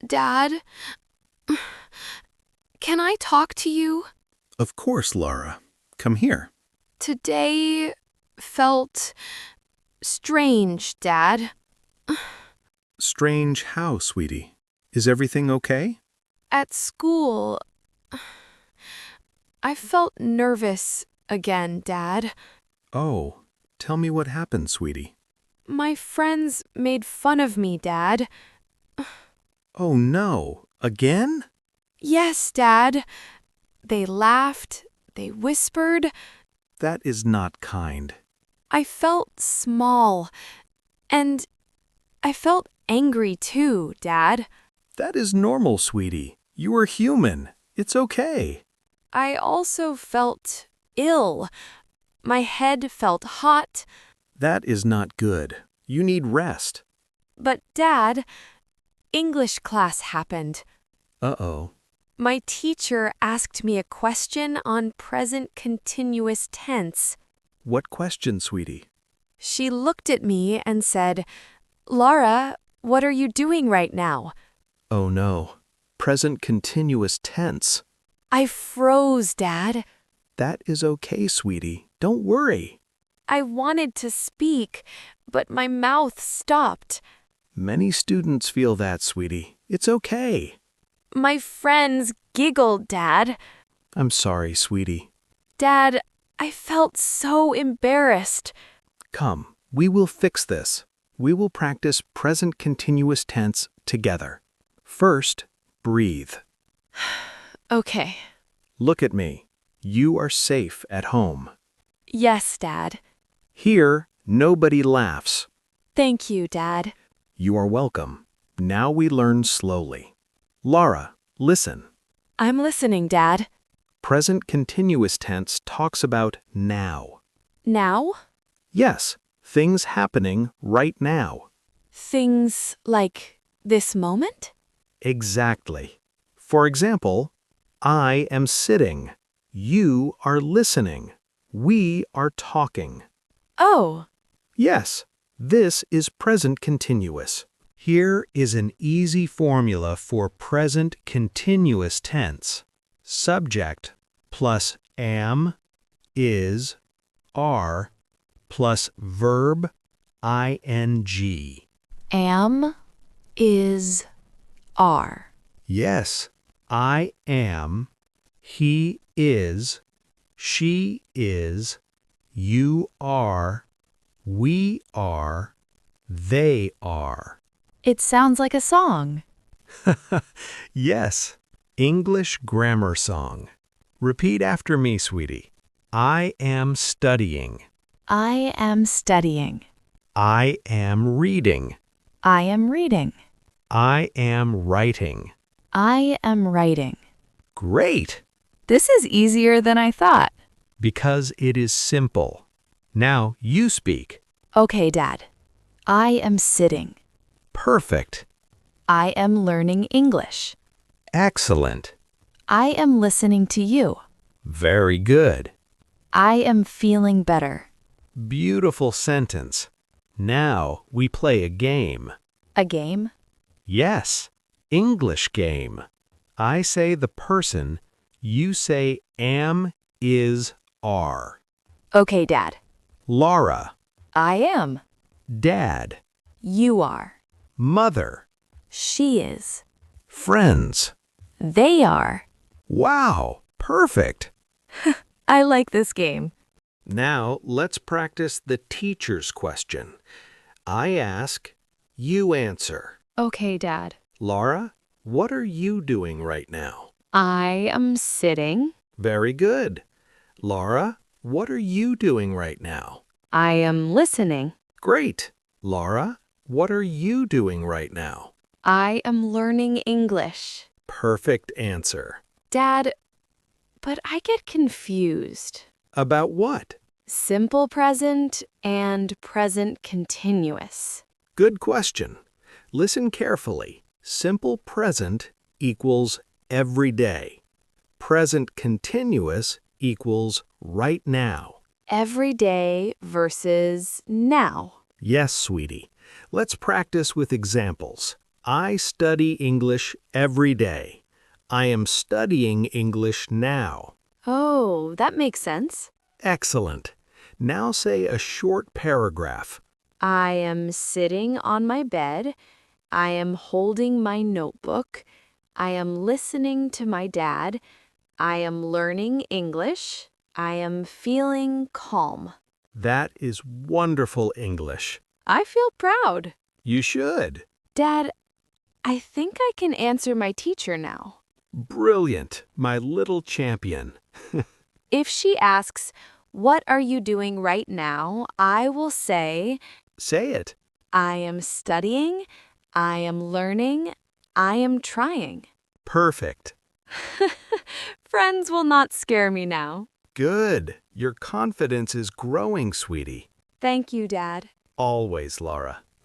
Dad, can I talk to you? Of course, Laura. Come here. Today felt strange, Dad. Strange how, sweetie? Is everything okay? At school, I felt nervous again, Dad. Oh, tell me what happened, sweetie. My friends made fun of me, Dad. Oh no, again? Yes, Dad. They laughed, they whispered. That is not kind. I felt small, and I felt angry too, Dad. That is normal, sweetie. You are human. It's okay. I also felt ill. My head felt hot. That is not good. You need rest. But, Dad, English class happened. Uh-oh. My teacher asked me a question on present continuous tense. What question, sweetie? She looked at me and said, "Laura, what are you doing right now?" Oh no. Present continuous tense. I froze, Dad. That is okay, sweetie. Don't worry. I wanted to speak, but my mouth stopped. Many students feel that, sweetie. It's okay. My friends giggled, Dad. I'm sorry, sweetie. Dad, I felt so embarrassed. Come, we will fix this. We will practice present continuous tense together. First, breathe. Okay. Look at me. You are safe at home. Yes, Dad. Here, nobody laughs. Thank you, Dad. You are welcome. Now we learn slowly. Laura, listen. I'm listening, Dad. Present continuous tense talks about now. Now? Yes, things happening right now. Things like this moment? Exactly. For example, I am sitting. You are listening. We are talking. Oh, Yes, this is present continuous. Here is an easy formula for present continuous tense. Subject plus am, is, are, plus verb ing. am, is, are. Yes, I am, he is, she is, you are, we are, they are. It sounds like a song. Yes, English grammar song. Repeat after me, sweetie. I am studying. I am studying. I am reading. I am reading. I am writing. I am writing. Great! This is easier than I thought. Because it is simple. Now you speak. Okay, Dad. I am sitting. Perfect. I am learning English. Excellent. I am listening to you. Very good. I am feeling better. Beautiful sentence. Now we play a game. A game? Yes, English game. I say the person, you say am, is, are. Okay, Dad. Laura, I am. dad, You are. mother, She is. friends. They are. Wow, perfect. I like this game. Now let's practice the teacher's question. I ask, you answer. Okay, Dad. Laura, what are you doing right now? I am sitting. Very good. Laura, what are you doing right now? I am listening. Great. Laura, what are you doing right now? I am learning English. Perfect answer. Dad, but I get confused. About what? Simple present and present continuous. Good question. Listen carefully. Simple present equals every day. Present continuous equals right now. Every day versus now. Yes, sweetie. Let's practice with examples. I study English every day. I am studying English now. Oh, that makes sense. Excellent. Now say a short paragraph. I am sitting on my bed. I am holding my notebook. I am listening to my dad. I am learning English. I am feeling calm. That is wonderful English. I feel proud. You should. Dad, I think I can answer my teacher now. Brilliant, my little champion. If she asks, "What are you doing right now?" I will say, Say it. I am studying, I am learning, I am trying. Perfect. Friends will not scare me now. Good. Your confidence is growing, sweetie. Thank you, Dad. Always, Laura.